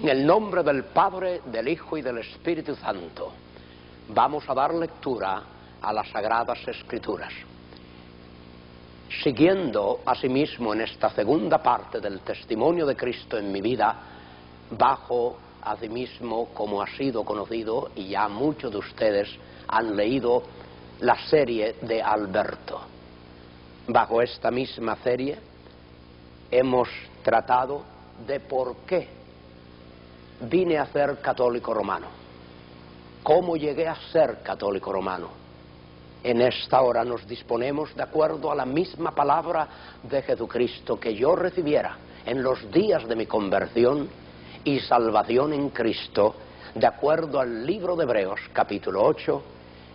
En el nombre del Padre, del Hijo y del Espíritu Santo, vamos a dar lectura a las Sagradas Escrituras. Siguiendo asimismo en esta segunda parte del testimonio de Cristo en mi vida, bajo asimismo, como ha sido conocido, y ya muchos de ustedes han leído la serie de Alberto. Bajo esta misma serie hemos tratado de por qué vine a ser católico romano, cómo llegué a ser católico romano. En esta hora nos disponemos, de acuerdo a la misma palabra de Jesucristo que yo recibiera en los días de mi conversión y salvación en Cristo, de acuerdo al libro de Hebreos, capítulo 8,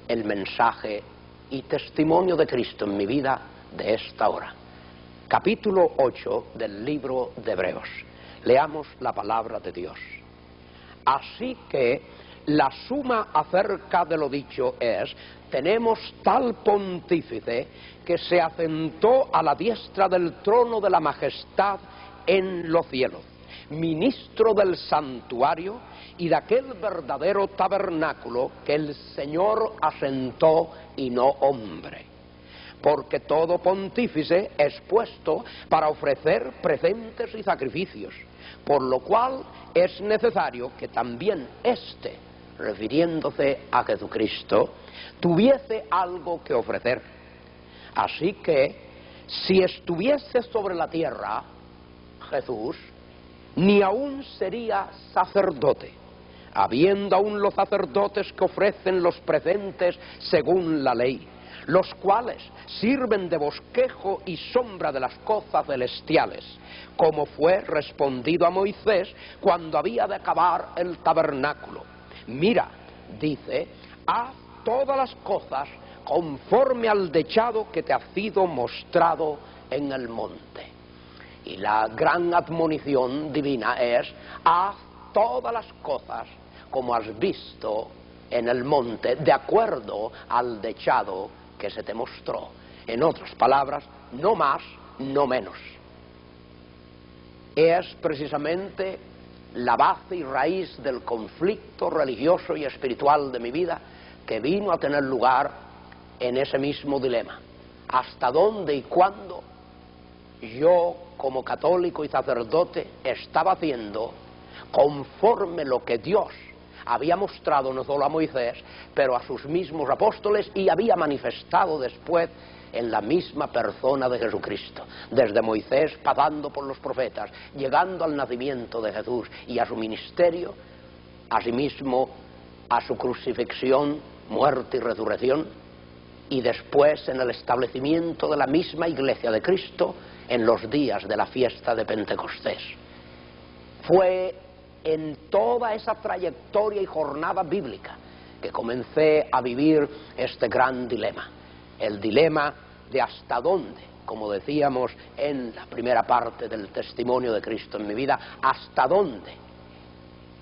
el mensaje y testimonio de Cristo en mi vida de esta hora. Capítulo 8 del libro de Hebreos. Leamos la palabra de Dios. Así que la suma acerca de lo dicho es: tenemos tal pontífice que se asentó a la diestra del trono de la majestad en los cielos, ministro del santuario y de aquel verdadero tabernáculo que el Señor asentó y no hombre. Porque todo pontífice es puesto para ofrecer presentes y sacrificios, por lo cual es necesario que también éste, refiriéndose a Jesucristo, tuviese algo que ofrecer. Así que, si estuviese sobre la tierra, Jesús ni aún sería sacerdote, habiendo aún los sacerdotes que ofrecen los presentes según la ley, los cuales sirven de bosquejo y sombra de las cosas celestiales, como fue respondido a Moisés cuando había de acabar el tabernáculo. Mira, dice, haz todas las cosas conforme al dechado que te ha sido mostrado en el monte. Y la gran admonición divina es: haz todas las cosas como has visto en el monte, de acuerdo al dechado que se te mostró. En otras palabras, no más, no menos. Es precisamente la base y raíz del conflicto religioso y espiritual de mi vida, que vino a tener lugar en ese mismo dilema. ¿Hasta dónde y cuándo yo, como católico y sacerdote, estaba haciendo conforme lo que Dios había mostrado no solo a Moisés, pero a sus mismos apóstoles, y había manifestado después en la misma persona de Jesucristo, desde Moisés pasando por los profetas, llegando al nacimiento de Jesús y a su ministerio, asimismo a su crucifixión, muerte y resurrección, y después en el establecimiento de la misma Iglesia de Cristo en los días de la fiesta de Pentecostés. Fue en toda esa trayectoria y jornada bíblica que comencé a vivir este gran dilema, el dilema de hasta dónde, como decíamos en la primera parte del testimonio de Cristo en mi vida, hasta dónde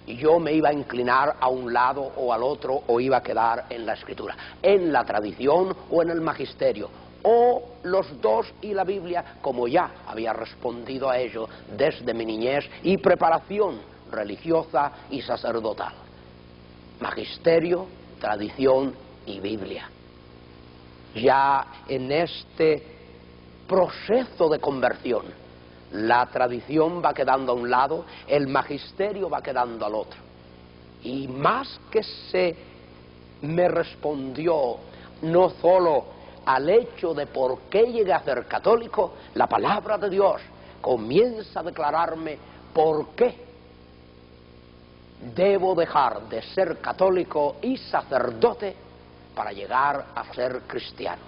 yo me iba a inclinar a un lado o al otro, o iba a quedar en la Escritura, en la tradición o en el magisterio, o los dos y la Biblia, como ya había respondido a ello desde mi niñez y preparación religiosa y sacerdotal. Magisterio, tradición y Biblia. Ya en este proceso de conversión, la tradición va quedando a un lado, el magisterio va quedando al otro. Y más que se me respondió no solo al hecho de por qué llegué a ser católico, la palabra de Dios comienza a declararme por qué debo dejar de ser católico y sacerdote para llegar a ser cristiano.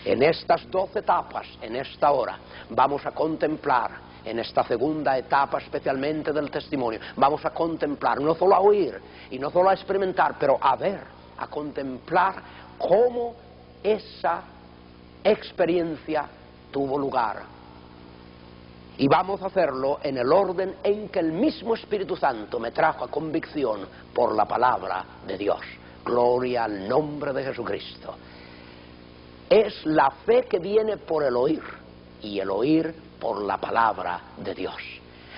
En estas 12 etapas, en esta hora, vamos a contemplar, en esta segunda etapa especialmente del testimonio, vamos a contemplar, no solo a oír y no solo a experimentar, pero a ver, a contemplar cómo esa experiencia tuvo lugar. Y vamos a hacerlo en el orden en que el mismo Espíritu Santo me trajo a convicción por la palabra de Dios. Gloria al nombre de Jesucristo. Es la fe que viene por el oír, y el oír por la palabra de Dios.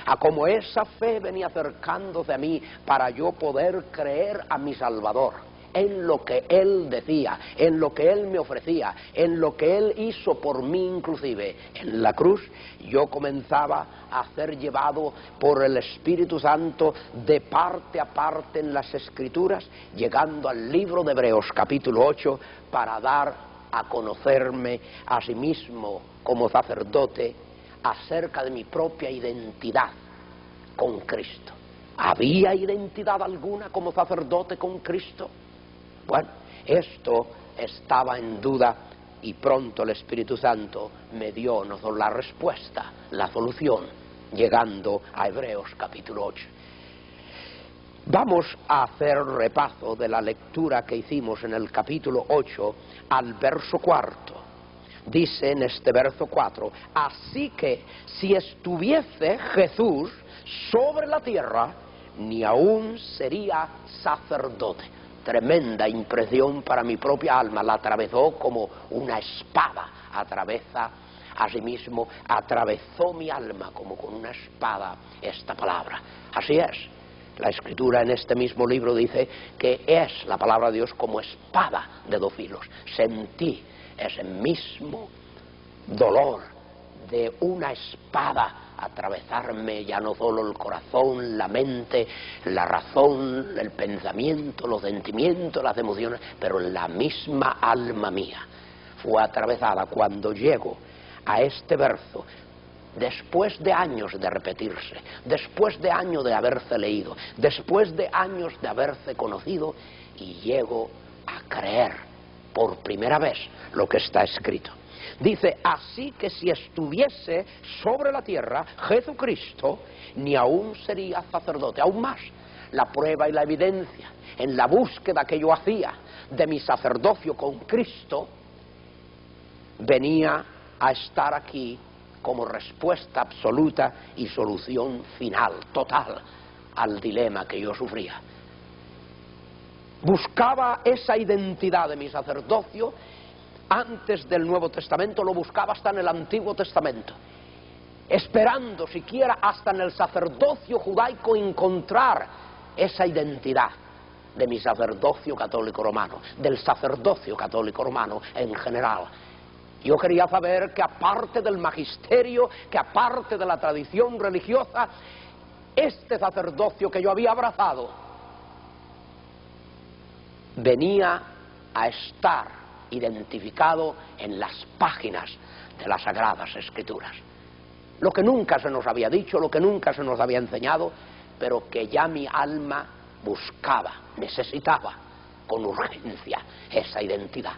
a cómo esa fe venía acercándose a mí para yo poder creer a mi Salvador, en lo que Él decía, en lo que Él me ofrecía, en lo que Él hizo por mí inclusive en la cruz. Yo comenzaba a ser llevado por el Espíritu Santo de parte a parte en las Escrituras, llegando al libro de Hebreos capítulo 8 para dar a conocerme a sí mismo como sacerdote acerca de mi propia identidad con Cristo. ¿Había identidad alguna como sacerdote con Cristo? Bueno, esto estaba en duda y pronto el Espíritu Santo me dio no solo la respuesta, la solución, llegando a Hebreos capítulo 8. Vamos a hacer repaso de la lectura que hicimos en el capítulo 8 al verso 4. Dice en este verso 4, así que si estuviese Jesús sobre la tierra, ni aún sería sacerdote. Tremenda impresión para mi propia alma, la atravesó como una espada, asimismo atravesó mi alma como con una espada esta palabra. Así es, la Escritura en este mismo libro dice que es la palabra de Dios como espada de dos filos. Sentí ese mismo dolor de una espada atravesarme ya no solo el corazón, la mente, la razón, el pensamiento, los sentimientos, las emociones, pero la misma alma mía fue atravesada cuando llego a este verso, después de años de repetirse, después de años de haberse leído, después de años de haberse conocido, y llego a creer por primera vez lo que está escrito. Dice, así que si estuviese sobre la tierra Jesucristo, ni aún sería sacerdote. Aún más, la prueba y la evidencia en la búsqueda que yo hacía de mi sacerdocio con Cristo, venía a estar aquí como respuesta absoluta y solución final, total, al dilema que yo sufría. Buscaba esa identidad de mi sacerdocio. Antes del Nuevo Testamento lo buscaba hasta en el Antiguo Testamento, esperando siquiera hasta en el sacerdocio judaico encontrar esa identidad de mi sacerdocio católico romano, del sacerdocio católico romano en general. Yo quería saber que aparte del magisterio, que aparte de la tradición religiosa, este sacerdocio que yo había abrazado venía a estar identificado en las páginas de las Sagradas Escrituras. Lo que nunca se nos había dicho, lo que nunca se nos había enseñado, pero que ya mi alma buscaba, necesitaba con urgencia esa identidad.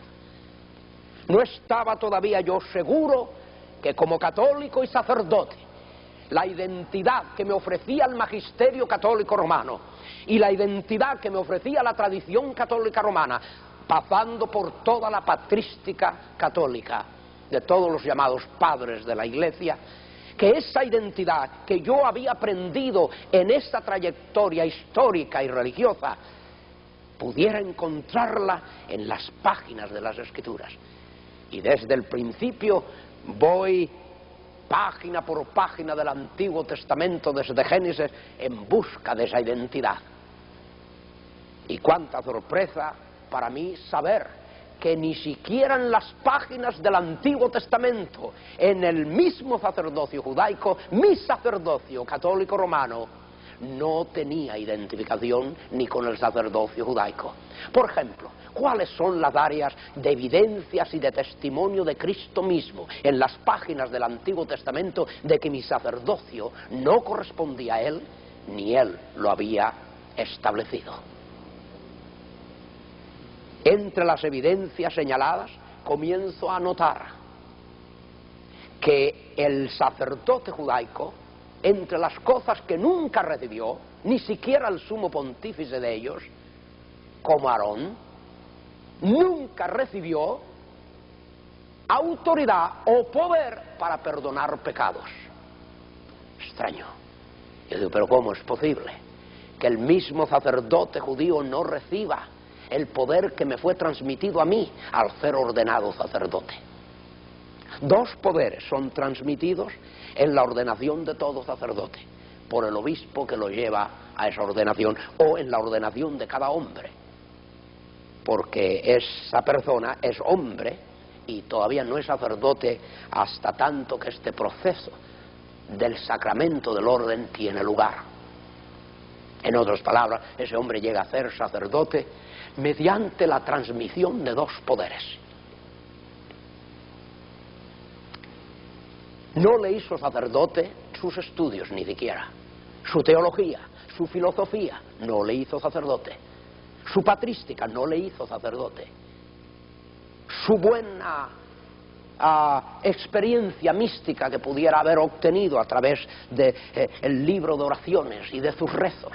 No estaba todavía yo seguro que como católico y sacerdote, la identidad que me ofrecía el magisterio católico romano y la identidad que me ofrecía la tradición católica romana, pasando por toda la patrística católica de todos los llamados padres de la Iglesia, que esa identidad que yo había aprendido en esa trayectoria histórica y religiosa, pudiera encontrarla en las páginas de las Escrituras. Y desde el principio voy página por página del Antiguo Testamento, desde Génesis, en busca de esa identidad. Y cuánta sorpresa para mí saber que ni siquiera en las páginas del Antiguo Testamento, en el mismo sacerdocio judaico, mi sacerdocio católico romano, no tenía identificación ni con el sacerdocio judaico. Por ejemplo, ¿cuáles son las áreas de evidencias y de testimonio de Cristo mismo en las páginas del Antiguo Testamento de que mi sacerdocio no correspondía a Él, ni Él lo había establecido? Entre las evidencias señaladas, comienzo a notar que el sacerdote judaico, entre las cosas que nunca recibió, ni siquiera el sumo pontífice de ellos, como Aarón, nunca recibió autoridad o poder para perdonar pecados. Extraño. Yo digo, pero ¿cómo es posible que el mismo sacerdote judío no reciba el poder que me fue transmitido a mí al ser ordenado sacerdote? Dos poderes son transmitidos en la ordenación de todo sacerdote: por el obispo que lo lleva a esa ordenación, o en la ordenación de cada hombre, porque esa persona es hombre y todavía no es sacerdote hasta tanto que este proceso del sacramento del orden tiene lugar. En otras palabras, ese hombre llega a ser sacerdote mediante la transmisión de dos poderes. No le hizo sacerdote sus estudios, ni siquiera su teología, su filosofía, no le hizo sacerdote. Su patrística no le hizo sacerdote. Su buena experiencia mística que pudiera haber obtenido a través del libro de oraciones y de sus rezos.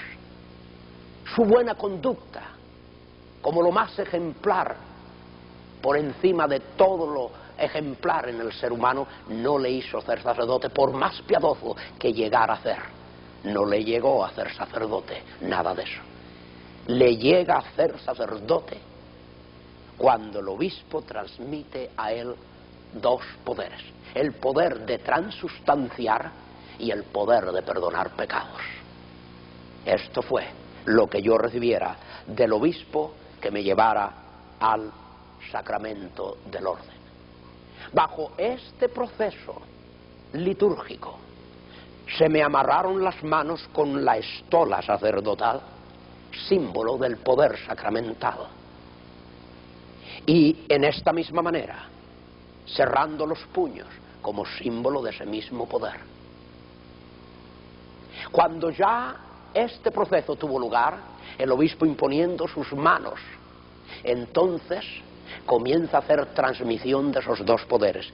Su buena conducta, como lo más ejemplar, por encima de todo lo ejemplar en el ser humano, no le hizo ser sacerdote, por más piadoso que llegara a ser. No le llegó a ser sacerdote, nada de eso. Le llega a ser sacerdote cuando el obispo transmite a él dos poderes: el poder de transustanciar y el poder de perdonar pecados. Esto fue lo que yo recibiera del obispo que me llevara al sacramento del orden. Bajo este proceso litúrgico se me amarraron las manos con la estola sacerdotal, símbolo del poder sacramental. Y en esta misma manera, cerrando los puños como símbolo de ese mismo poder. Cuando ya este proceso tuvo lugar, el obispo imponiendo sus manos, entonces comienza a hacer transmisión de esos dos poderes: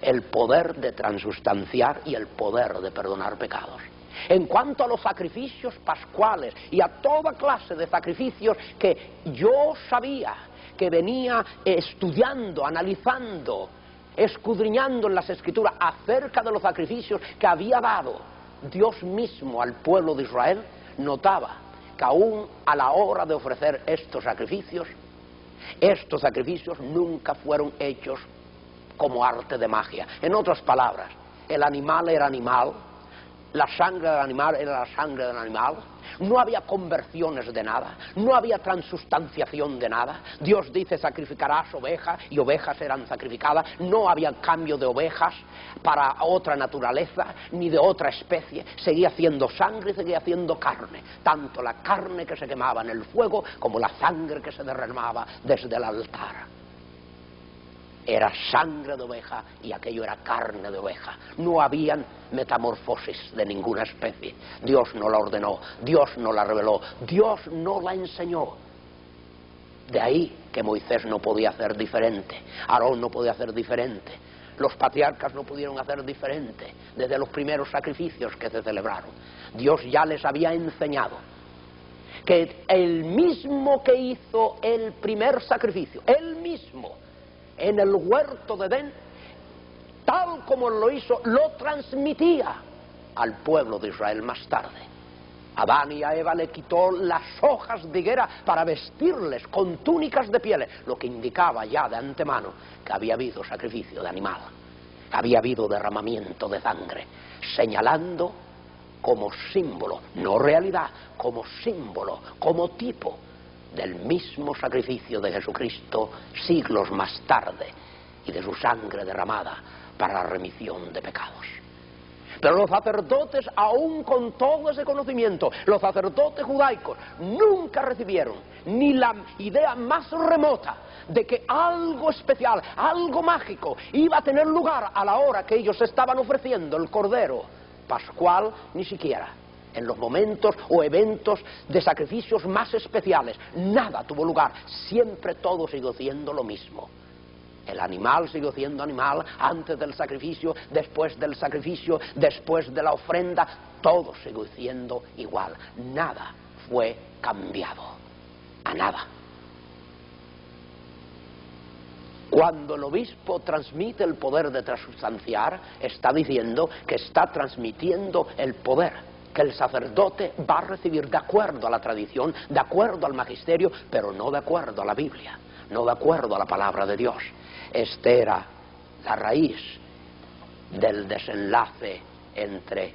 el poder de transustanciar y el poder de perdonar pecados. En cuanto a los sacrificios pascuales y a toda clase de sacrificios que yo sabía, que venía estudiando, analizando, escudriñando en las Escrituras acerca de los sacrificios que había dado Dios mismo al pueblo de Israel, notaba que aún a la hora de ofrecer estos sacrificios nunca fueron hechos como arte de magia. En otras palabras, el animal era animal, la sangre del animal era la sangre del animal, no había conversiones de nada, no había transustanciación de nada. Dios dice: sacrificarás ovejas, y ovejas eran sacrificadas. No había cambio de ovejas para otra naturaleza, ni de otra especie. Seguía siendo sangre y seguía siendo carne, tanto la carne que se quemaba en el fuego como la sangre que se derramaba desde el altar. Era sangre de oveja y aquello era carne de oveja. No habían metamorfosis de ninguna especie. Dios no la ordenó, Dios no la reveló, Dios no la enseñó. De ahí que Moisés no podía hacer diferente, Aarón no podía hacer diferente, los patriarcas no pudieron hacer diferente desde los primeros sacrificios que se celebraron. Dios ya les había enseñado que el mismo que hizo el primer sacrificio, él mismo, en el huerto de Edén, tal como lo hizo, lo transmitía al pueblo de Israel más tarde. Adán y a Eva le quitó las hojas de higuera para vestirles con túnicas de pieles, lo que indicaba ya de antemano que había habido sacrificio de animal, había habido derramamiento de sangre, señalando como símbolo, no realidad, como símbolo, como tipo del mismo sacrificio de Jesucristo siglos más tarde y de su sangre derramada para la remisión de pecados. Pero los sacerdotes, aún con todo ese conocimiento, los sacerdotes judaicos nunca recibieron ni la idea más remota de que algo especial, algo mágico iba a tener lugar a la hora que ellos estaban ofreciendo el cordero pascual, ni siquiera en los momentos o eventos de sacrificios más especiales. Nada tuvo lugar, siempre todo siguió siendo lo mismo. El animal siguió siendo animal antes del sacrificio, después del sacrificio, después de la ofrenda, todo siguió siendo igual. Nada fue cambiado, a nada. Cuando el obispo transmite el poder de transustanciar, está diciendo que está transmitiendo el poder que el sacerdote va a recibir de acuerdo a la tradición, de acuerdo al magisterio, pero no de acuerdo a la Biblia, no de acuerdo a la palabra de Dios. Esta era la raíz del desenlace entre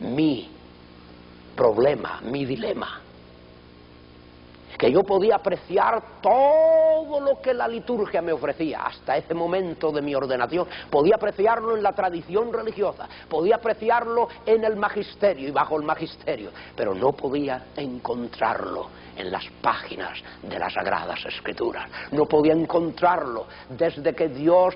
mi problema, mi dilema. Que yo podía apreciar todo lo que la liturgia me ofrecía hasta ese momento de mi ordenación. Podía apreciarlo en la tradición religiosa, podía apreciarlo en el magisterio y bajo el magisterio, pero no podía encontrarlo en las páginas de las Sagradas Escrituras. No podía encontrarlo desde que Dios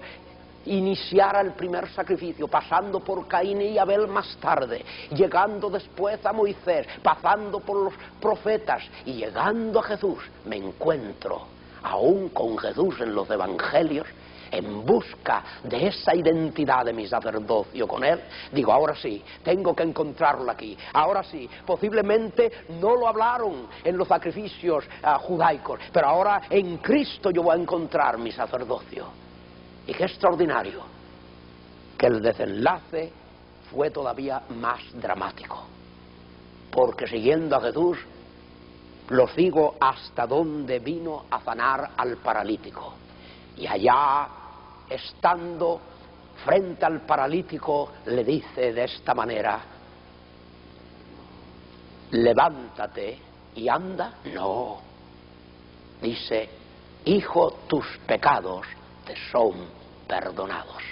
iniciara el primer sacrificio, pasando por Caín y Abel más tarde, llegando después a Moisés, pasando por los profetas y llegando a Jesús. Me encuentro aún con Jesús en los evangelios, en busca de esa identidad de mi sacerdocio con Él. Digo, ahora sí, tengo que encontrarlo aquí. Ahora sí, posiblemente no lo hablaron en los sacrificios judaicos, pero ahora en Cristo yo voy a encontrar mi sacerdocio. Y qué extraordinario que el desenlace fue todavía más dramático, porque siguiendo a Jesús lo sigo hasta donde vino a sanar al paralítico, y allá, estando frente al paralítico, le dice de esta manera: levántate y anda. No, dice: hijo, tus pecados te son perdonados.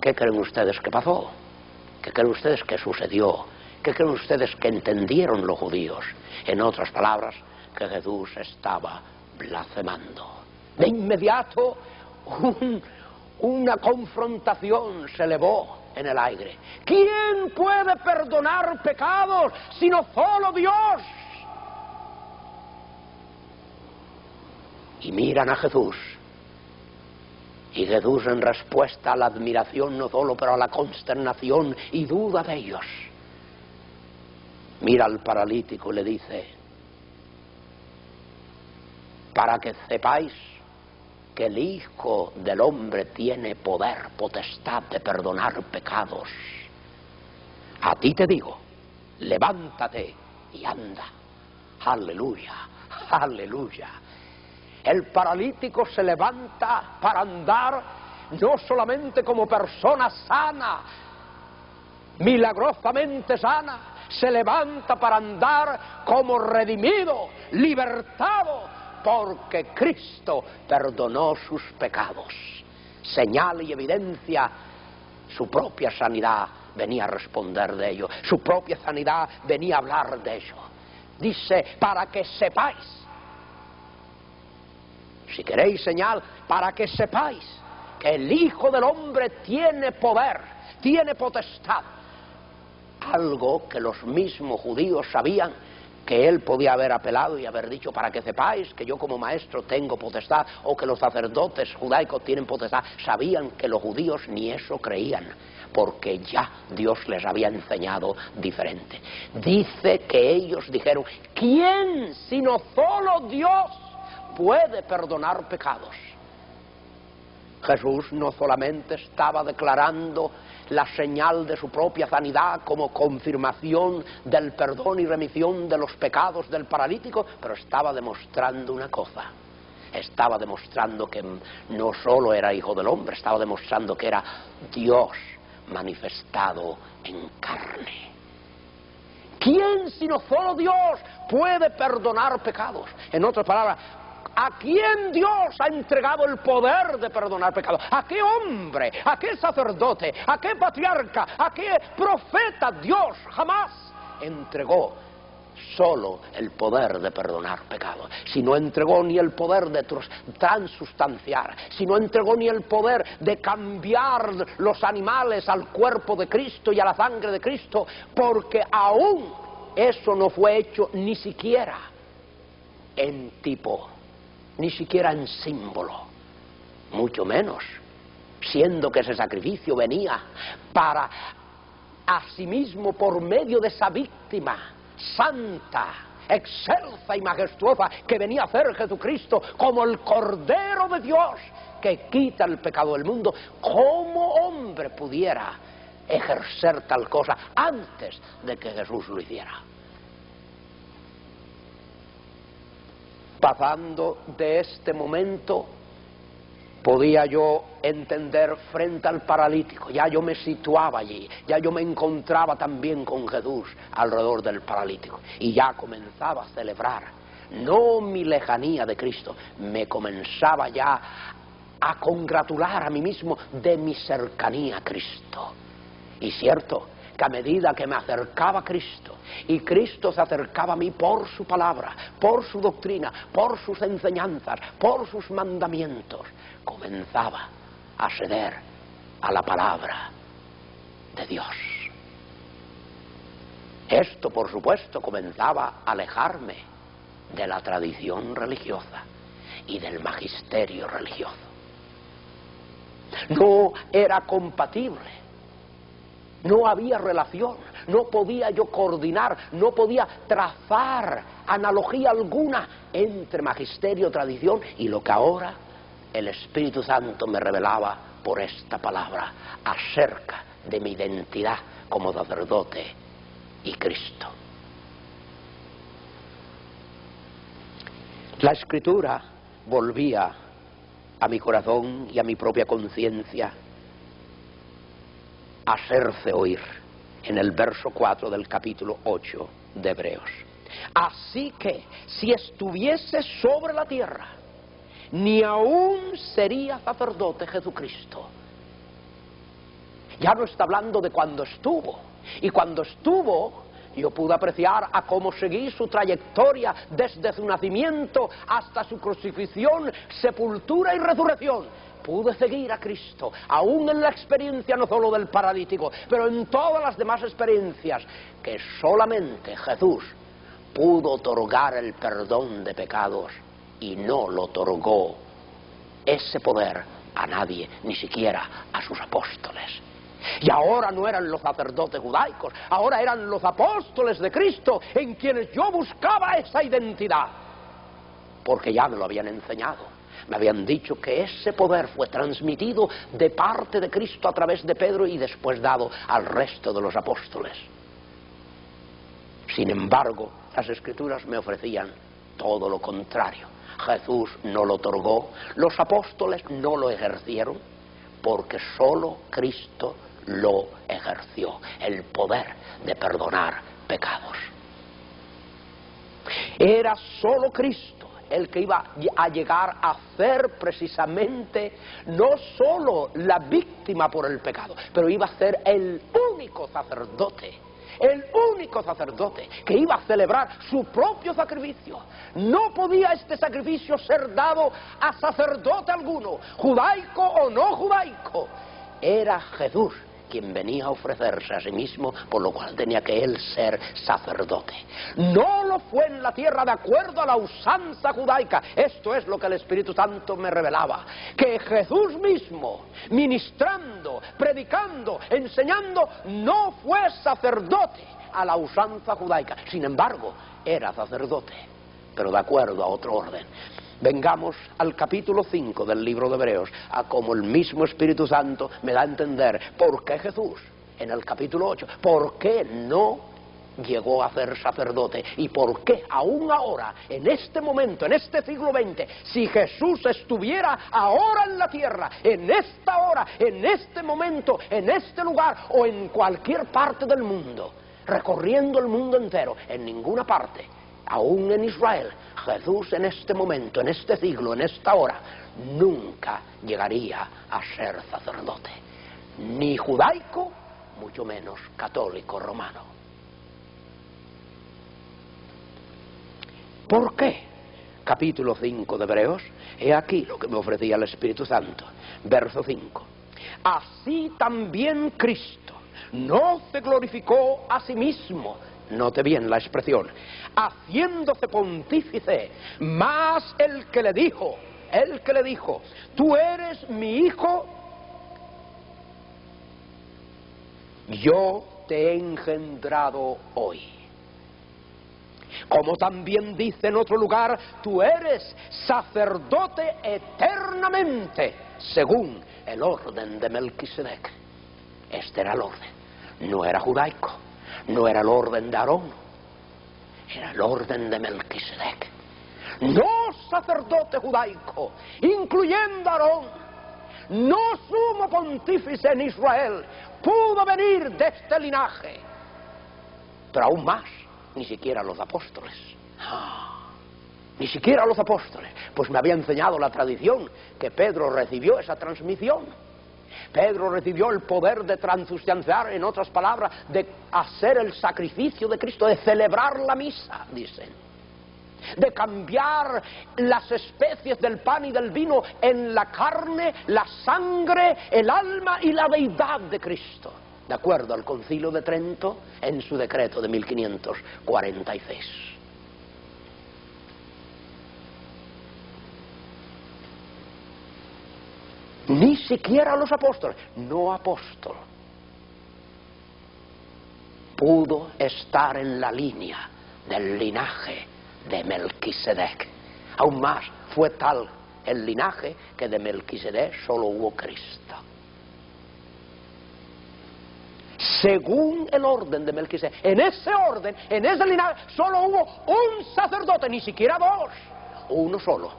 ¿Qué creen ustedes que pasó? ¿Qué creen ustedes que sucedió? ¿Qué creen ustedes que entendieron los judíos? En otras palabras, que Jesús estaba blasfemando. De inmediato una confrontación se elevó en el aire. ¿Quién puede perdonar pecados sino solo Dios? Y miran a Jesús, y Jesús, en respuesta a la admiración no solo, pero a la consternación y duda de ellos, mira al paralítico y le dice: para que sepáis que el Hijo del Hombre tiene poder, potestad de perdonar pecados, a ti te digo, levántate y anda. Aleluya, aleluya. El paralítico se levanta para andar, no solamente como persona sana, milagrosamente sana, se levanta para andar como redimido, libertado, porque Cristo perdonó sus pecados. Señal y evidencia, su propia sanidad venía a responder de ello, su propia sanidad venía a hablar de ello. Dice: para que sepáis. Si queréis señal, para que sepáis que el Hijo del Hombre tiene poder, tiene potestad. Algo que los mismos judíos sabían, que él podía haber apelado y haber dicho: para que sepáis que yo como maestro tengo potestad, o que los sacerdotes judaicos tienen potestad. Sabían que los judíos ni eso creían, porque ya Dios les había enseñado diferente. Dice que ellos dijeron: ¿quién sino solo Dios puede perdonar pecados? Jesús no solamente estaba declarando la señal de su propia sanidad como confirmación del perdón y remisión de los pecados del paralítico, pero estaba demostrando una cosa. Estaba demostrando que no solo era Hijo del Hombre, estaba demostrando que era Dios manifestado en carne. ¿Quién sino solo Dios puede perdonar pecados? En otras palabras, ¿a quién Dios ha entregado el poder de perdonar pecados? ¿A qué hombre? ¿A qué sacerdote? ¿A qué patriarca? ¿A qué profeta Dios jamás entregó solo el poder de perdonar pecados? Si no entregó ni el poder de transustanciar, si no entregó ni el poder de cambiar los animales al cuerpo de Cristo y a la sangre de Cristo, porque aún eso no fue hecho ni siquiera en tipo, ni siquiera en símbolo, mucho menos siendo que ese sacrificio venía para asimismo, por medio de esa víctima santa, excelsa y majestuosa que venía a ser Jesucristo como el Cordero de Dios que quita el pecado del mundo. ¿Cómo hombre pudiera ejercer tal cosa antes de que Jesús lo hiciera? Pasando de este momento podía yo entender frente al paralítico. Ya yo me situaba allí, ya yo me encontraba también con Jesús alrededor del paralítico, y ya comenzaba a celebrar, no mi lejanía de Cristo, me comenzaba ya a congratular a mí mismo de mi cercanía a Cristo. Y cierto que a medida que me acercaba a Cristo, y Cristo se acercaba a mí por su palabra, por su doctrina, por sus enseñanzas, por sus mandamientos, comenzaba a ceder a la palabra de Dios. Esto, por supuesto, comenzaba a alejarme de la tradición religiosa y del magisterio religioso. No era compatible, no había relación, no podía yo coordinar, no podía trazar analogía alguna entre magisterio, tradición y lo que ahora el Espíritu Santo me revelaba por esta palabra acerca de mi identidad como sacerdote y Cristo. La Escritura volvía a mi corazón y a mi propia conciencia a hacerse oír en el verso 4 del capítulo 8 de Hebreos. Así que si estuviese sobre la tierra, ni aún sería sacerdote Jesucristo. Ya no está hablando de cuando estuvo, y cuando estuvo yo pude apreciar a cómo seguí su trayectoria desde su nacimiento hasta su crucifixión, sepultura y resurrección. Pude seguir a Cristo, aún en la experiencia no solo del paralítico, pero en todas las demás experiencias, que solamente Jesús pudo otorgar el perdón de pecados, y no lo otorgó ese poder a nadie, ni siquiera a sus apóstoles. Y ahora no eran los sacerdotes judaicos, ahora eran los apóstoles de Cristo en quienes yo buscaba esa identidad, porque ya me lo habían enseñado. Me habían dicho que ese poder fue transmitido de parte de Cristo a través de Pedro y después dado al resto de los apóstoles. Sin embargo, las Escrituras me ofrecían todo lo contrario. Jesús no lo otorgó, los apóstoles no lo ejercieron, porque solo Cristo lo ejerció, el poder de perdonar pecados. Era solo Cristo el que iba a llegar a ser precisamente no solo la víctima por el pecado, pero iba a ser el único sacerdote que iba a celebrar su propio sacrificio. No podía este sacrificio ser dado a sacerdote alguno, judaico o no judaico. Era Jesús quien venía a ofrecerse a sí mismo, por lo cual tenía que él ser sacerdote. No lo fue en la tierra de acuerdo a la usanza judaica. Esto es lo que el Espíritu Santo me revelaba, que Jesús mismo, ministrando, predicando, enseñando, no fue sacerdote a la usanza judaica. Sin embargo, era sacerdote, pero de acuerdo a otro orden. Vengamos al capítulo 5 del libro de Hebreos, a como el mismo Espíritu Santo me da a entender por qué Jesús, en el capítulo 8, por qué no llegó a ser sacerdote, y por qué aún ahora, en este momento, en este siglo XX, si Jesús estuviera ahora en la tierra, en esta hora, en este momento, en este lugar o en cualquier parte del mundo, recorriendo el mundo entero, en ninguna parte, aún en Israel, Jesús en este momento, en este siglo, en esta hora, nunca llegaría a ser sacerdote, ni judaico, mucho menos católico romano. ¿Por qué? Capítulo 5 de Hebreos, he aquí lo que me ofrecía el Espíritu Santo. Verso 5. Así también Cristo no se glorificó a sí mismo, note bien la expresión, haciéndose pontífice, mas el que le dijo, tú eres mi hijo, yo te he engendrado hoy. Como también dice en otro lugar, tú eres sacerdote eternamente, según el orden de Melquisedec. Este era el orden, no era judaico, no era el orden de Aarón, era el orden de Melquisedec. No sacerdote judaico, incluyendo a Aarón, no sumo pontífice en Israel, pudo venir de este linaje. Pero aún más, ni siquiera los apóstoles. Ni siquiera los apóstoles. Pues me había enseñado la tradición que Pedro recibió esa transmisión. Pedro recibió el poder de transustanciar, en otras palabras, de hacer el sacrificio de Cristo, de celebrar la misa, dicen. De cambiar las especies del pan y del vino en la carne, la sangre, el alma y la deidad de Cristo, de acuerdo al Concilio de Trento en su decreto de 1546. Ni siquiera los apóstoles, no apóstol, pudo estar en la línea del linaje de Melquisedec. Aún más, fue tal el linaje que de Melquisedec solo hubo Cristo. Según el orden de Melquisedec, en ese orden, en ese linaje, solo hubo un sacerdote, ni siquiera dos, uno solo.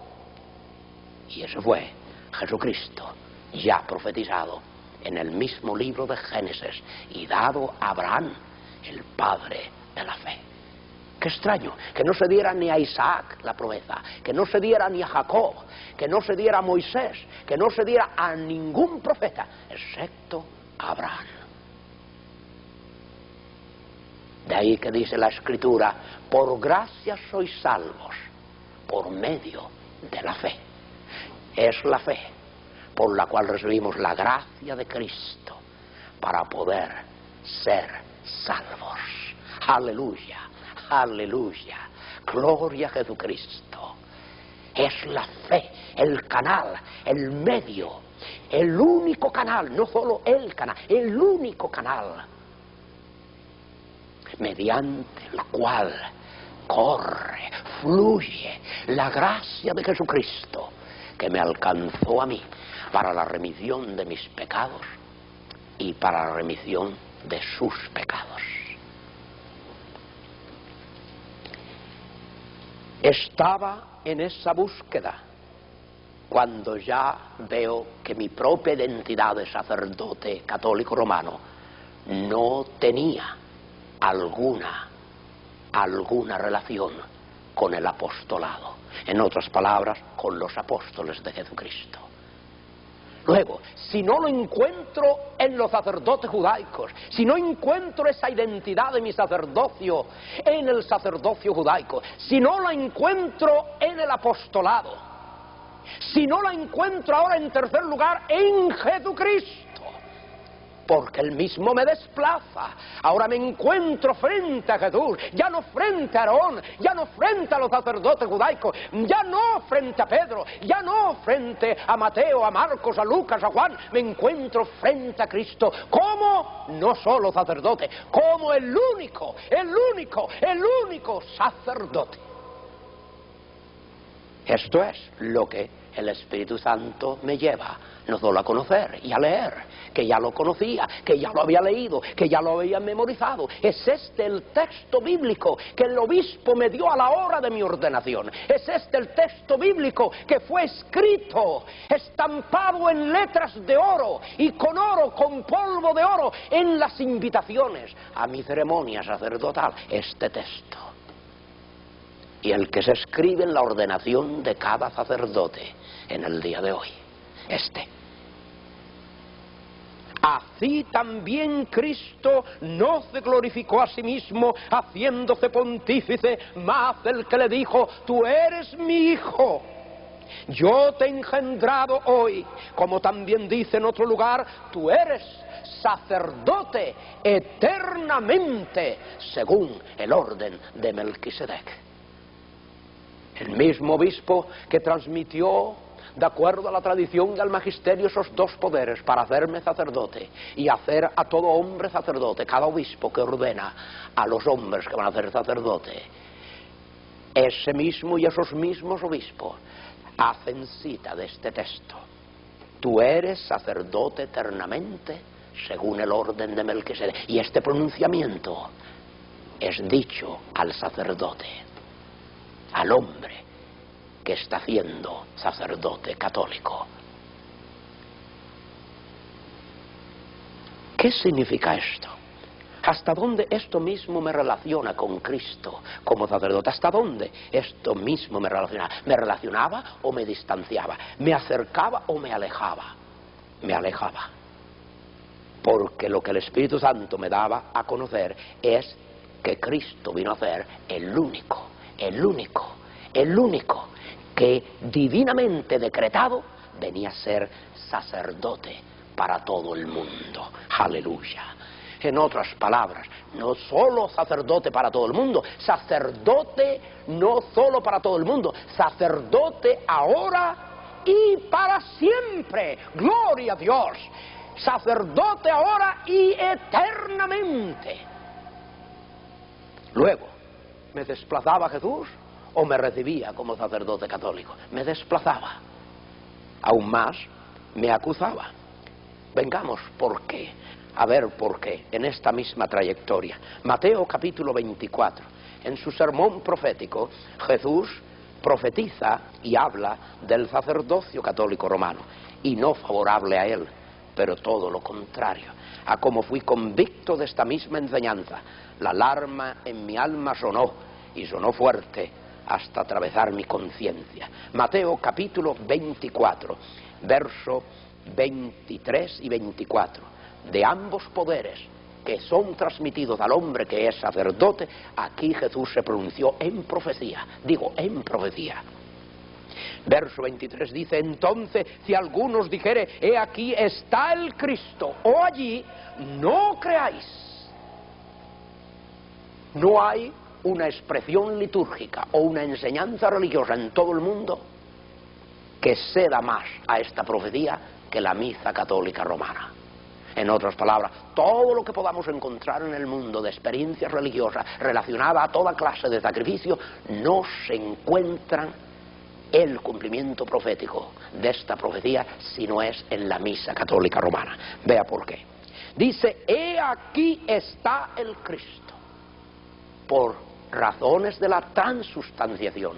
Y ese fue Jesucristo, ya profetizado en el mismo libro de Génesis y dado a Abraham, el padre de la fe. Qué extraño, que no se diera ni a Isaac la promesa, que no se diera ni a Jacob, que no se diera a Moisés, que no se diera a ningún profeta, excepto a Abraham. De ahí que dice la Escritura, por gracia sois salvos, por medio de la fe. Es la fe por la cual recibimos la gracia de Cristo para poder ser salvos. Aleluya, aleluya, gloria a Jesucristo. Es la fe, el canal, el medio, el único canal, no solo el canal, el único canal mediante el cual corre, fluye la gracia de Jesucristo que me alcanzó a mí para la remisión de mis pecados y para la remisión de sus pecados. Estaba en esa búsqueda cuando ya veo que mi propia identidad de sacerdote católico romano no tenía alguna relación con el apostolado, en otras palabras, con los apóstoles de Jesucristo. Luego, si no lo encuentro en los sacerdotes judaicos, si no encuentro esa identidad de mi sacerdocio en el sacerdocio judaico, si no la encuentro en el apostolado, si no la encuentro ahora en tercer lugar en Jesucristo, porque Él mismo me desplaza. Ahora me encuentro frente a Jesús, ya no frente a Aarón, ya no frente a los sacerdotes judaicos, ya no frente a Pedro, ya no frente a Mateo, a Marcos, a Lucas, a Juan. Me encuentro frente a Cristo como no solo sacerdote, como el único sacerdote. Esto es lo que el Espíritu Santo me lleva no solo a conocer y a leer, que ya lo conocía, que ya lo había leído, que ya lo había memorizado. Es este el texto bíblico que el obispo me dio a la hora de mi ordenación. Es este el texto bíblico que fue escrito, estampado en letras de oro y con polvo de oro en las invitaciones a mi ceremonia sacerdotal. Este texto. Y el que se escribe en la ordenación de cada sacerdote en el día de hoy. Así también Cristo no se glorificó a sí mismo haciéndose pontífice, mas el que le dijo: tú eres mi hijo, yo te he engendrado hoy. Como también dice en otro lugar: tú eres sacerdote eternamente según el orden de Melquisedec. El mismo obispo que transmitió, de acuerdo a la tradición y al magisterio, esos dos poderes para hacerme sacerdote y hacer a todo hombre sacerdote, cada obispo que ordena a los hombres que van a ser sacerdote, ese mismo y esos mismos obispos hacen cita de este texto: tú eres sacerdote eternamente según el orden de Melquisedec. Y este pronunciamiento es dicho al sacerdote, al hombre que está siendo sacerdote católico. ¿Qué significa esto? ¿Hasta dónde esto mismo me relaciona con Cristo como sacerdote? ¿Hasta dónde esto mismo me relacionaba? ¿Me relacionaba o me distanciaba? ¿Me acercaba o me alejaba? Me alejaba. Porque lo que el Espíritu Santo me daba a conocer es que Cristo vino a ser el único que divinamente decretado venía a ser sacerdote para todo el mundo. Aleluya. En otras palabras, no solo sacerdote para todo el mundo, sacerdote no solo para todo el mundo, sacerdote ahora y para siempre. Gloria a Dios. Sacerdote ahora y eternamente. Luego, ¿me desplazaba Jesús o me recibía como sacerdote católico? Me desplazaba. Aún más, me acusaba. Vengamos, ¿por qué? A ver por qué, en esta misma trayectoria. Mateo capítulo 24, en su sermón profético, Jesús profetiza y habla del sacerdocio católico romano, y no favorable a él, pero todo lo contrario. A como fui convicto de esta misma enseñanza, la alarma en mi alma sonó, y sonó fuerte, hasta atravesar mi conciencia. Mateo capítulo 24, verso 23 y 24. De ambos poderes que son transmitidos al hombre que es sacerdote, aquí Jesús se pronunció en profecía. Digo, en profecía. Verso 23 dice: entonces, si algunos dijere, he aquí está el Cristo, o allí, no creáis. No hay una expresión litúrgica o una enseñanza religiosa en todo el mundo que ceda más a esta profecía que la misa católica romana. En otras palabras, todo lo que podamos encontrar en el mundo de experiencias religiosas relacionadas a toda clase de sacrificio, no se encuentran el cumplimiento profético de esta profecía, si no es en la misa católica romana. Vea por qué. Dice: he aquí está el Cristo. Por razones de la transustanciación,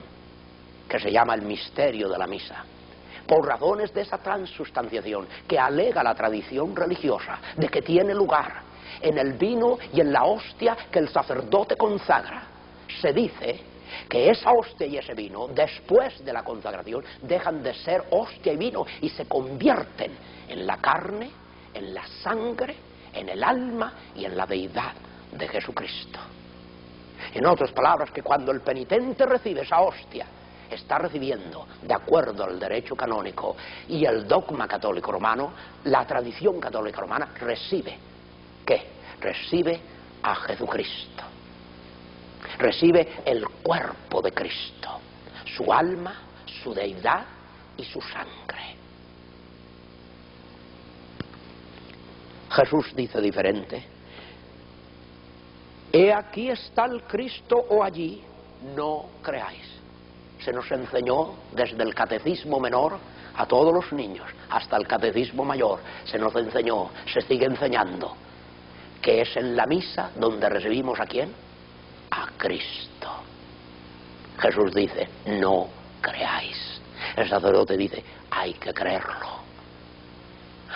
que se llama el misterio de la misa. Por razones de esa transustanciación que alega la tradición religiosa de que tiene lugar en el vino y en la hostia que el sacerdote consagra, se dice que esa hostia y ese vino, después de la consagración, dejan de ser hostia y vino y se convierten en la carne, en la sangre, en el alma y en la deidad de Jesucristo. En otras palabras, que cuando el penitente recibe esa hostia, está recibiendo, de acuerdo al derecho canónico y el dogma católico romano, la tradición católica romana recibe, ¿qué? Recibe a Jesucristo. Recibe el cuerpo de Cristo, su alma, su deidad y su sangre. Jesús dice diferente: he aquí está el Cristo, o allí, no creáis. Se nos enseñó desde el catecismo menor a todos los niños hasta el catecismo mayor, se nos enseñó, se sigue enseñando, que es en la misa donde recibimos ¿a quién? A Cristo. Jesús dice: no creáis. El sacerdote dice: hay que creerlo.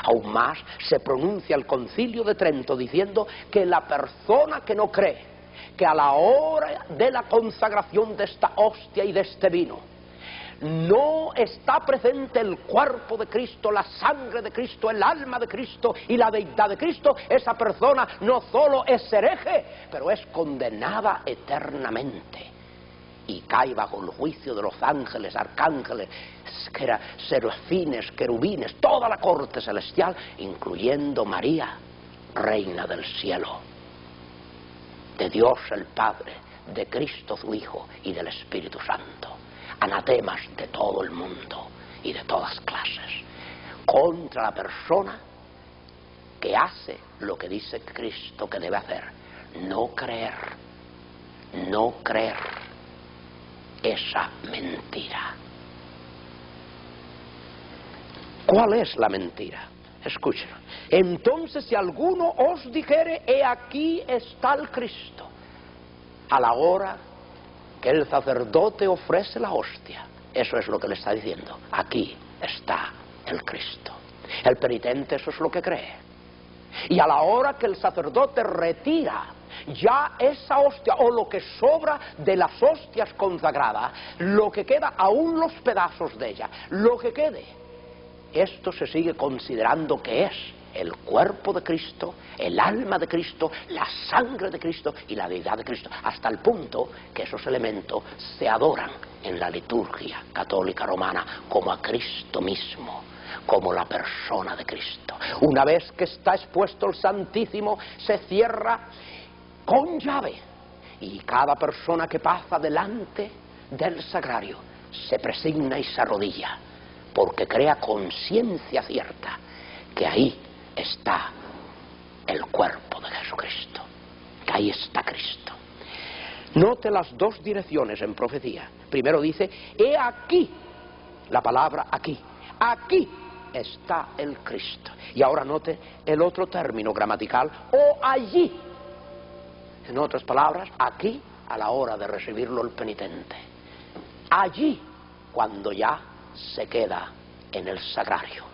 Aún más, se pronuncia el Concilio de Trento diciendo que la persona que no cree que a la hora de la consagración de esta hostia y de este vino no está presente el cuerpo de Cristo, la sangre de Cristo, el alma de Cristo y la deidad de Cristo, esa persona no solo es hereje, pero es condenada eternamente y cae bajo el juicio de los ángeles, arcángeles, serafines, querubines, toda la corte celestial, incluyendo María, reina del cielo, de Dios el Padre, de Cristo su Hijo y del Espíritu Santo. Anatemas de todo el mundo y de todas clases contra la persona que hace lo que dice Cristo que debe hacer: no creer esa mentira. ¿Cuál es la mentira? Escuchen. Entonces, si alguno os dijere: he aquí está el Cristo, a la hora que el sacerdote ofrece la hostia, eso es lo que le está diciendo: aquí está el Cristo. El penitente eso es lo que cree. Y a la hora que el sacerdote retira ya esa hostia o lo que sobra de las hostias consagradas, lo que queda, aún los pedazos de ella, lo que quede, esto se sigue considerando que es el cuerpo de Cristo, el alma de Cristo, la sangre de Cristo y la deidad de Cristo, hasta el punto que esos elementos se adoran en la liturgia católica romana como a Cristo mismo, como la persona de Cristo. Una vez que está expuesto el Santísimo, se cierra con llave y cada persona que pasa delante del sagrario se presigna y se arrodilla, porque crea conciencia cierta que ahí está el cuerpo de Jesucristo, que ahí está Cristo. Note las dos direcciones en profecía. Primero dice, he aquí, la palabra aquí, aquí está el Cristo. Y ahora note el otro término gramatical, o allí. En otras palabras, aquí a la hora de recibirlo el penitente. Allí, cuando ya se queda en el sagrario.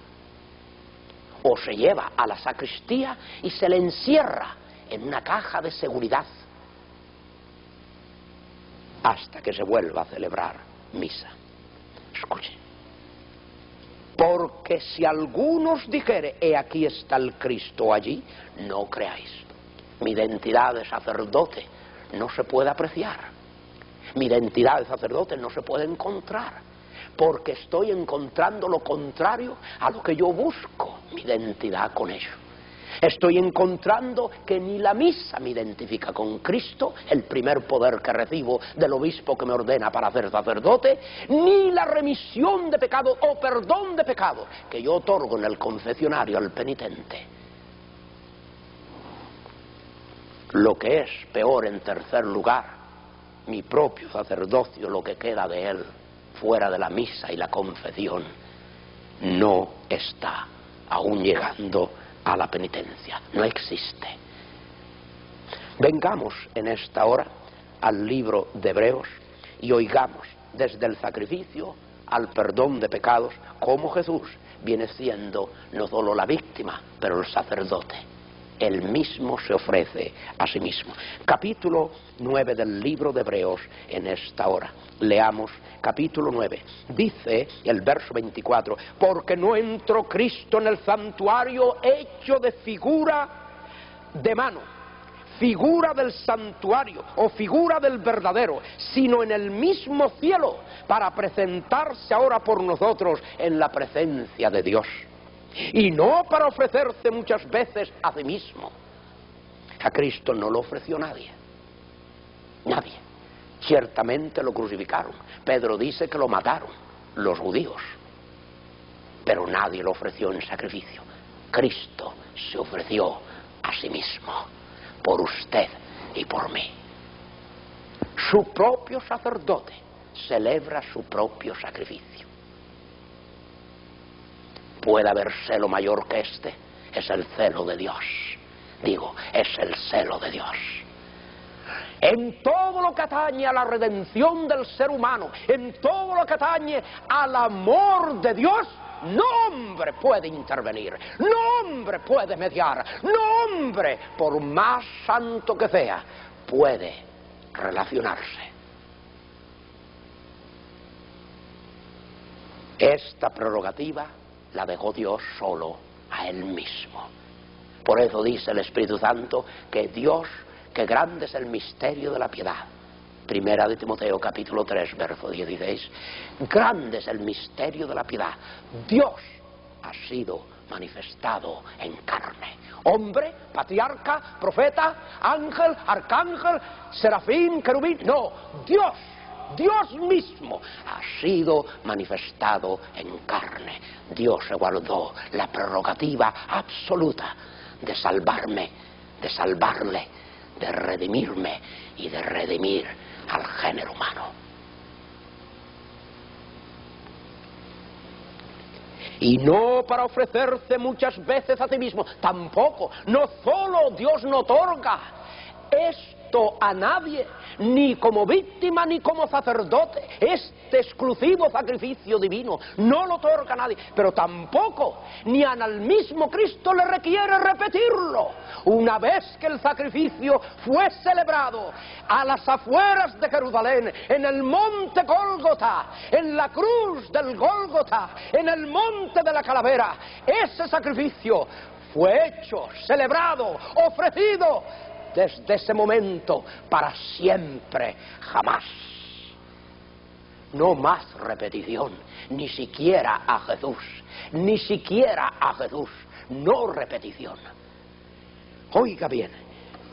O se lleva a la sacristía y se le encierra en una caja de seguridad hasta que se vuelva a celebrar misa. Escuchen. Porque si algunos dijere, he aquí está el Cristo allí, no creáis. Mi identidad de sacerdote no se puede apreciar. Mi identidad de sacerdote no se puede encontrar, porque estoy encontrando lo contrario a lo que yo busco, mi identidad con ello. Estoy encontrando que ni la misa me identifica con Cristo, el primer poder que recibo del obispo que me ordena para ser sacerdote, ni la remisión de pecado o perdón de pecado que yo otorgo en el confesionario al penitente. Lo que es peor, en tercer lugar, mi propio sacerdocio, lo que queda de él fuera de la misa y la confesión, no está aún llegando a la penitencia, no existe. Vengamos en esta hora al libro de Hebreos y oigamos desde el sacrificio al perdón de pecados cómo Jesús viene siendo no solo la víctima, pero el sacerdote. Él mismo se ofrece a sí mismo. Capítulo 9 del libro de Hebreos en esta hora. Leamos capítulo 9. Dice el verso 24, porque no entró Cristo en el santuario hecho de figura de mano, figura del santuario o figura del verdadero, sino en el mismo cielo, para presentarse ahora por nosotros en la presencia de Dios. Y no para ofrecerse muchas veces a sí mismo. A Cristo no lo ofreció nadie. Nadie. Ciertamente lo crucificaron. Pedro dice que lo mataron los judíos. Pero nadie lo ofreció en sacrificio. Cristo se ofreció a sí mismo, por usted y por mí. Su propio sacerdote celebra su propio sacrificio. ¿Puede haber celo mayor que este? Es el celo de Dios. Digo, es el celo de Dios. En todo lo que atañe a la redención del ser humano, en todo lo que atañe al amor de Dios, no hombre puede intervenir, no hombre puede mediar, no hombre, por más santo que sea, puede relacionarse. Esta prerrogativa la dejó Dios solo a Él mismo. Por eso dice el Espíritu Santo que Dios, que grande es el misterio de la piedad. Primera de Timoteo capítulo 3 verso 16. Grande es el misterio de la piedad. Dios ha sido manifestado en carne. Hombre, patriarca, profeta, ángel, arcángel, serafín, querubín. No, Dios mismo ha sido manifestado en carne. Dios se guardó la prerrogativa absoluta de salvarme, de salvarle, de redimirme y de redimir al género humano. Y no para ofrecerse muchas veces a sí mismo, tampoco. No solo Dios no otorga, es esto a nadie, ni como víctima ni como sacerdote. Este exclusivo sacrificio divino no lo otorga a nadie, pero tampoco ni al mismo Cristo le requiere repetirlo. Una vez que el sacrificio fue celebrado a las afueras de Jerusalén, en el monte Gólgota, en la cruz del Gólgota, en el monte de la calavera, ese sacrificio fue hecho, celebrado, ofrecido desde ese momento para siempre, jamás. No más repetición, ni siquiera a Jesús, ni siquiera a Jesús, no repetición. Oiga bien,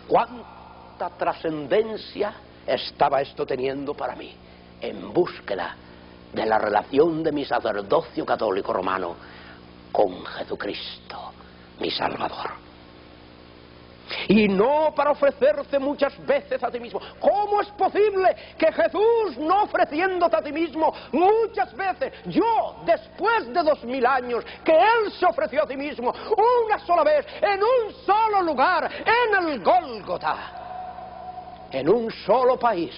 cuánta trascendencia estaba esto teniendo para mí, en búsqueda de la relación de mi sacerdocio católico romano con Jesucristo, mi Salvador. Y no para ofrecerse muchas veces a ti mismo. ¿Cómo es posible que Jesús, no ofreciéndote a ti mismo muchas veces, yo, después de 2000 años, que Él se ofreció a ti mismo una sola vez, en un solo lugar, en el Gólgota, en un solo país,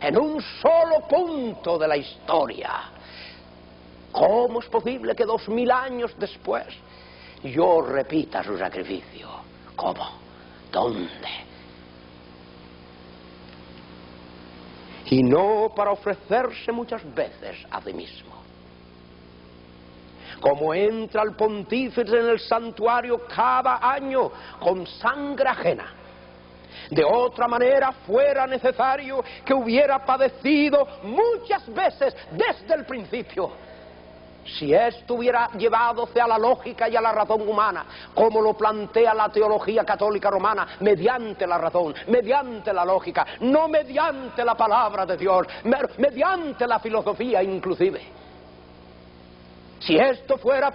en un solo punto de la historia? ¿Cómo es posible que 2000 años después yo repita su sacrificio? ¿Cómo? ¿Dónde? Y no para ofrecerse muchas veces a sí mismo. Como entra el pontífice en el santuario cada año con sangre ajena. De otra manera fuera necesario que hubiera padecido muchas veces desde el principio. Si esto hubiera llevadose a la lógica y a la razón humana, como lo plantea la teología católica romana, mediante la razón, mediante la lógica, no mediante la palabra de Dios, mediante la filosofía inclusive. Si esto fuera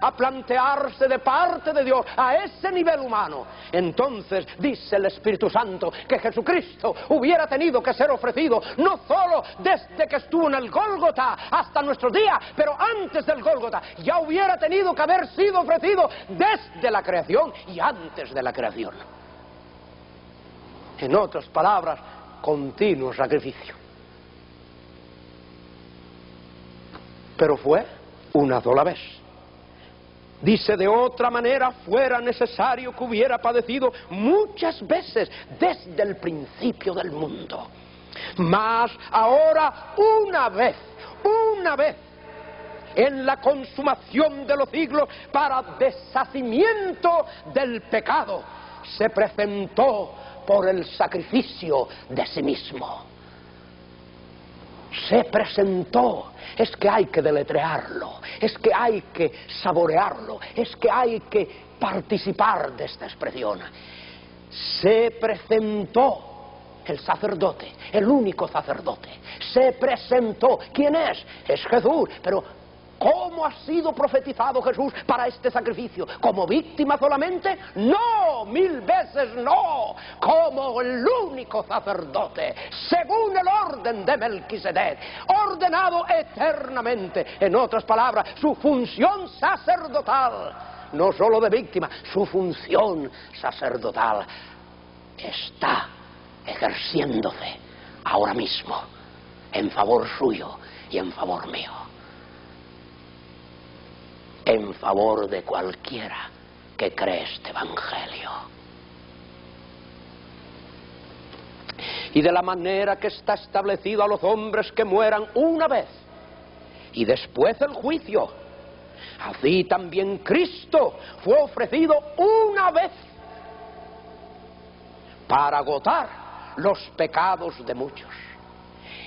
a plantearse de parte de Dios a ese nivel humano, entonces dice el Espíritu Santo que Jesucristo hubiera tenido que ser ofrecido no solo desde que estuvo en el Gólgota hasta nuestros días, pero antes del Gólgota ya hubiera tenido que haber sido ofrecido desde la creación y antes de la creación. En otras palabras, continuo sacrificio. Pero fue una sola vez. Dice, de otra manera fuera necesario que hubiera padecido muchas veces desde el principio del mundo. Mas ahora una vez, en la consumación de los siglos, para deshacimiento del pecado, se presentó por el sacrificio de sí mismo. Se presentó. Es que hay que deletrearlo, es que hay que saborearlo, es que hay que participar de esta expresión. Se presentó el sacerdote, el único sacerdote. Se presentó. ¿Quién es? Es Jesús. Pero ¿cómo ha sido profetizado Jesús para este sacrificio? ¿Como víctima solamente? ¡No! 1000 veces no. Como el único sacerdote, según el orden de Melquisedec, ordenado eternamente. En otras palabras, su función sacerdotal, no solo de víctima, su función sacerdotal está ejerciéndose ahora mismo en favor suyo y en favor mío, en favor de cualquiera que cree este Evangelio. Y de la manera que está establecido a los hombres que mueran una vez y después el juicio, así también Cristo fue ofrecido una vez para agotar los pecados de muchos.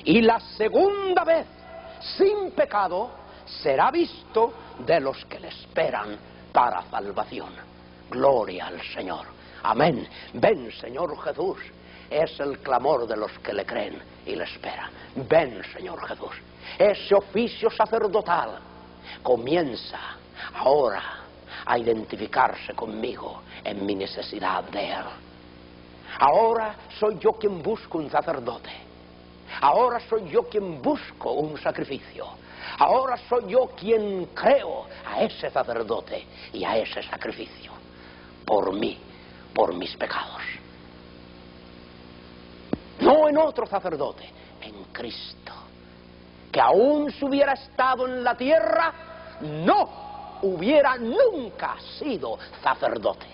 Y la segunda vez, sin pecado, será visto de los que le esperan para salvación. Gloria al Señor. Amén. Ven, Señor Jesús. Es el clamor de los que le creen y le esperan. Ven, Señor Jesús. Ese oficio sacerdotal comienza ahora a identificarse conmigo en mi necesidad de Él. Ahora soy yo quien busco un sacerdote. Ahora soy yo quien busco un sacrificio. Ahora soy yo quien creo a ese sacerdote y a ese sacrificio por mí, por mis pecados. en otro sacerdote, en Cristo, que aún si hubiera estado en la tierra, no hubiera nunca sido sacerdote.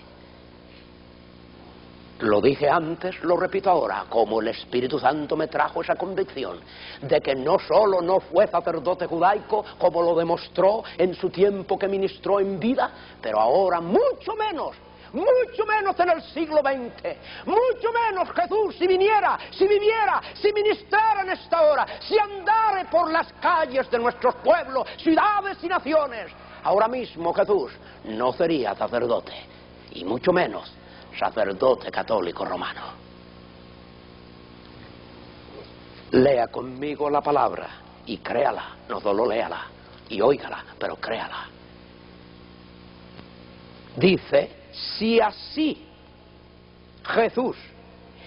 Lo dije antes, lo repito ahora, como el Espíritu Santo me trajo esa convicción de que no solo no fue sacerdote judaico, como lo demostró en su tiempo que ministró en vida, pero ahora mucho menos en el siglo XX, mucho menos Jesús si viniera, si viviera, si ministrara en esta hora, si andare por las calles de nuestros pueblos, ciudades y naciones. Ahora mismo Jesús no sería sacerdote, y mucho menos sacerdote católico romano. Lea conmigo la palabra y créala, no solo léala y óigala, pero créala. Dice, si así Jesús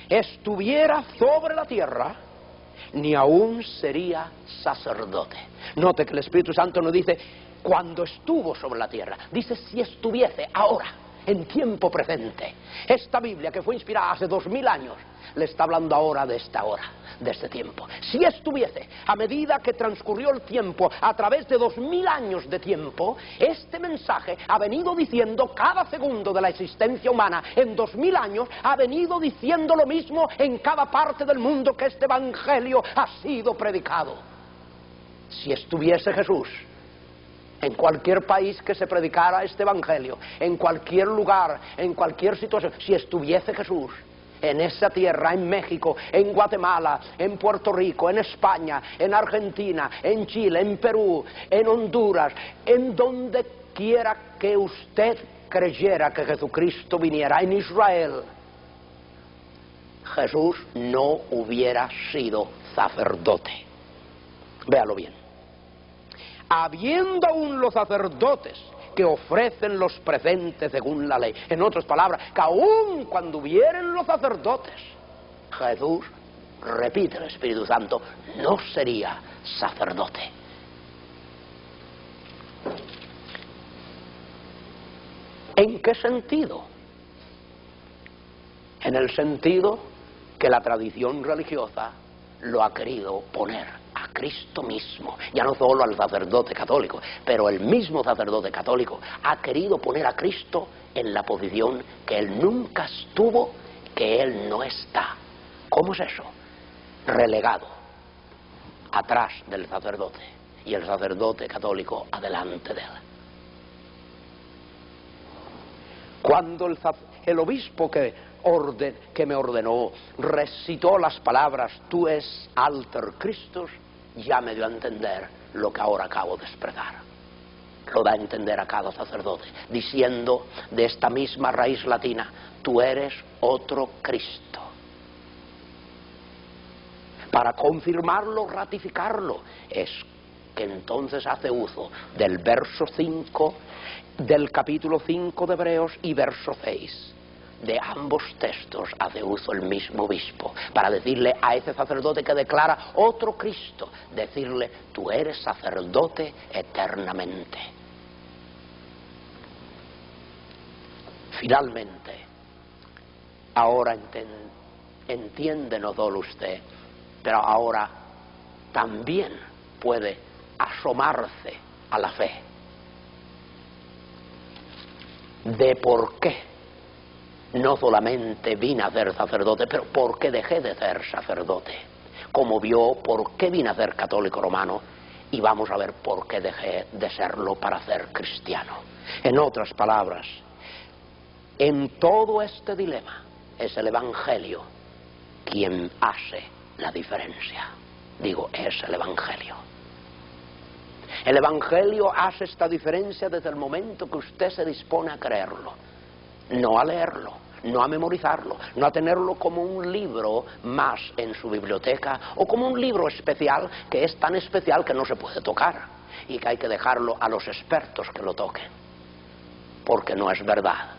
estuviera sobre la tierra, ni aún sería sacerdote. Note que el Espíritu Santo no dice cuando estuvo sobre la tierra, dice si estuviese ahora, en tiempo presente. Esta Biblia, que fue inspirada hace 2000 años, le está hablando ahora de esta hora, de este tiempo. Si estuviese, a medida que transcurrió el tiempo, a través de 2000 años de tiempo, este mensaje ha venido diciendo cada segundo de la existencia humana, en 2000 años, ha venido diciendo lo mismo en cada parte del mundo que este evangelio ha sido predicado. Si estuviese Jesús en cualquier país que se predicara este evangelio, en cualquier lugar, en cualquier situación, si estuviese Jesús en esa tierra, en México, en Guatemala, en Puerto Rico, en España, en Argentina, en Chile, en Perú, en Honduras, en donde quiera que usted creyera que Jesucristo viniera, en Israel, Jesús no hubiera sido sacerdote. Véalo bien. Habiendo aún los sacerdotes que ofrecen los presentes según la ley. En otras palabras, que aún cuando hubieren los sacerdotes, Jesús, repite el Espíritu Santo, no sería sacerdote. ¿En qué sentido? En el sentido que la tradición religiosa lo ha querido poner a Cristo mismo, ya no solo al sacerdote católico, pero el mismo sacerdote católico ha querido poner a Cristo en la posición que Él nunca estuvo, que Él no está. ¿Cómo es eso? Relegado, atrás del sacerdote, y el sacerdote católico adelante de Él. Cuando el obispo que me ordenó recitó las palabras «Tú es alter Christus», ya me dio a entender lo que ahora acabo de expresar. Lo da a entender a cada sacerdote, diciendo de esta misma raíz latina, tú eres otro Cristo. Para confirmarlo, ratificarlo, es que entonces hace uso del verso 5, del capítulo 5 de Hebreos y verso 6. De ambos textos hace uso el mismo obispo para decirle a ese sacerdote que declara otro Cristo, decirle, tú eres sacerdote eternamente. Finalmente, ahora entiende no solo usted, pero ahora también puede asomarse a la fe de por qué no solamente vine a ser sacerdote, pero por qué dejé de ser sacerdote. Como vio por qué vine a ser católico romano, y vamos a ver por qué dejé de serlo para ser cristiano. En otras palabras, en todo este dilema es el Evangelio quien hace la diferencia. Digo, es el Evangelio. El Evangelio hace esta diferencia desde el momento que usted se dispone a creerlo. No a leerlo, no a memorizarlo, no a tenerlo como un libro más en su biblioteca o como un libro especial que es tan especial que no se puede tocar y que hay que dejarlo a los expertos que lo toquen, porque no es verdad.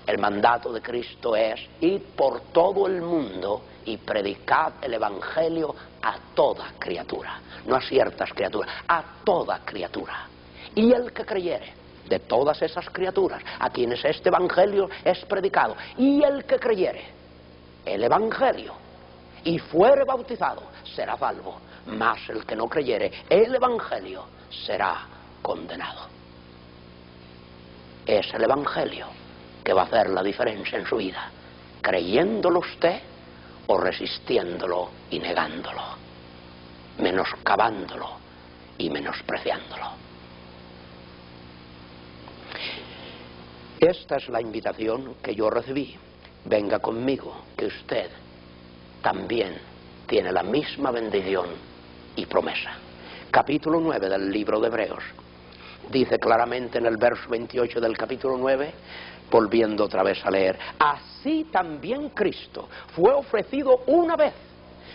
El mandato de Cristo es ir por todo el mundo y predicar el Evangelio a toda criatura, no a ciertas criaturas, a toda criatura. Y el que creyere, de todas esas criaturas a quienes este Evangelio es predicado, y el que creyere el Evangelio, y fuere bautizado, será salvo, mas el que no creyere el Evangelio será condenado. Es el Evangelio que va a hacer la diferencia en su vida, creyéndolo usted o resistiéndolo y negándolo, menoscabándolo y menospreciándolo. Esta es la invitación que yo recibí. Venga conmigo, que usted también tiene la misma bendición y promesa. Capítulo 9 del libro de Hebreos dice claramente en el verso 28 del capítulo 9, volviendo otra vez a leer: así también Cristo fue ofrecido una vez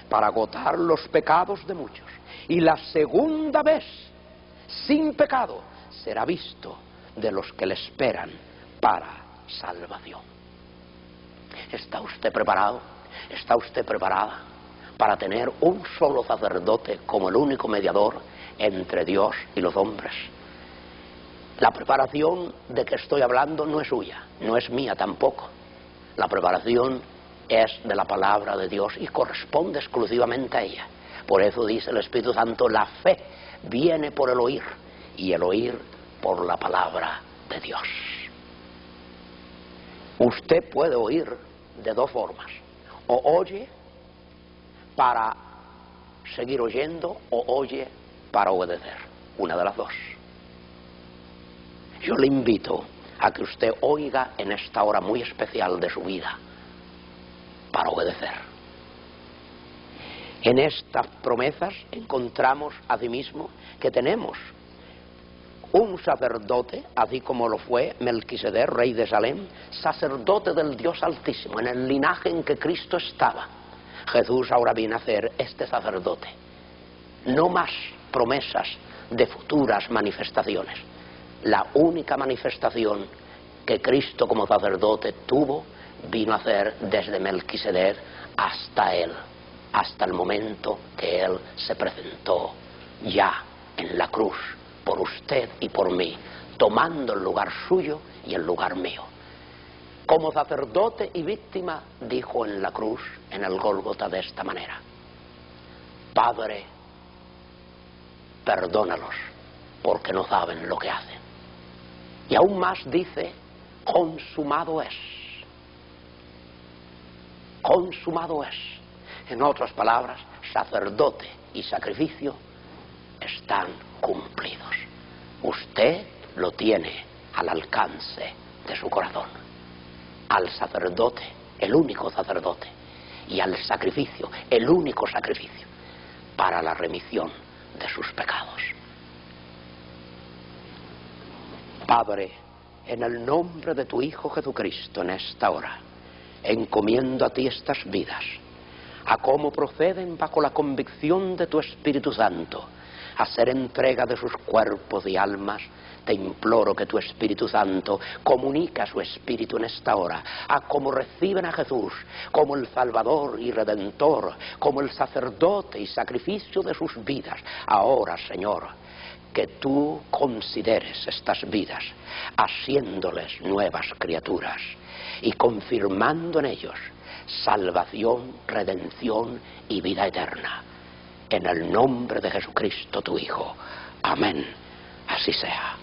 para agotar los pecados de muchos, y la segunda vez sin pecado será visto de los que le esperan para salvación. ¿Está usted preparado? ¿Está usted preparada para tener un solo sacerdote como el único mediador entre Dios y los hombres? La preparación de que estoy hablando no es suya, no es mía tampoco. La preparación es de la palabra de Dios y corresponde exclusivamente a ella. Por eso dice el Espíritu Santo: la fe viene por el oír, y el oír por la palabra de Dios. Usted puede oír de dos formas: o oye para seguir oyendo, o oye para obedecer. Una de las dos. Yo le invito a que usted oiga en esta hora muy especial de su vida para obedecer. En estas promesas encontramos asimismo que tenemos un sacerdote, así como lo fue Melquisedec, rey de Salem, sacerdote del Dios Altísimo, en el linaje en que Cristo estaba. Jesús ahora viene a ser este sacerdote. No más promesas de futuras manifestaciones. La única manifestación que Cristo como sacerdote tuvo, vino a hacer desde Melquisedec hasta él, hasta el momento que él se presentó ya en la cruz por usted y por mí, tomando el lugar suyo y el lugar mío. Como sacerdote y víctima, dijo en la cruz, en el Gólgota, de esta manera: Padre, perdónalos, porque no saben lo que hacen. Y aún más dice: consumado es. Consumado es. En otras palabras, sacerdote y sacrificio están cumplidos. Usted lo tiene al alcance de su corazón. Al sacerdote, el único sacerdote, y al sacrificio, el único sacrificio para la remisión de sus pecados. Padre, en el nombre de tu Hijo Jesucristo, en esta hora, encomiendo a ti estas vidas, a cómo proceden bajo la convicción de tu Espíritu Santo, a hacer entrega de sus cuerpos y almas. Te imploro que tu Espíritu Santo comunique a su espíritu en esta hora, a cómo reciben a Jesús como el Salvador y Redentor, como el sacerdote y sacrificio de sus vidas. Ahora, Señor, que tú consideres estas vidas, haciéndoles nuevas criaturas y confirmando en ellos salvación, redención y vida eterna. En el nombre de Jesucristo, tu Hijo. Amén. Así sea.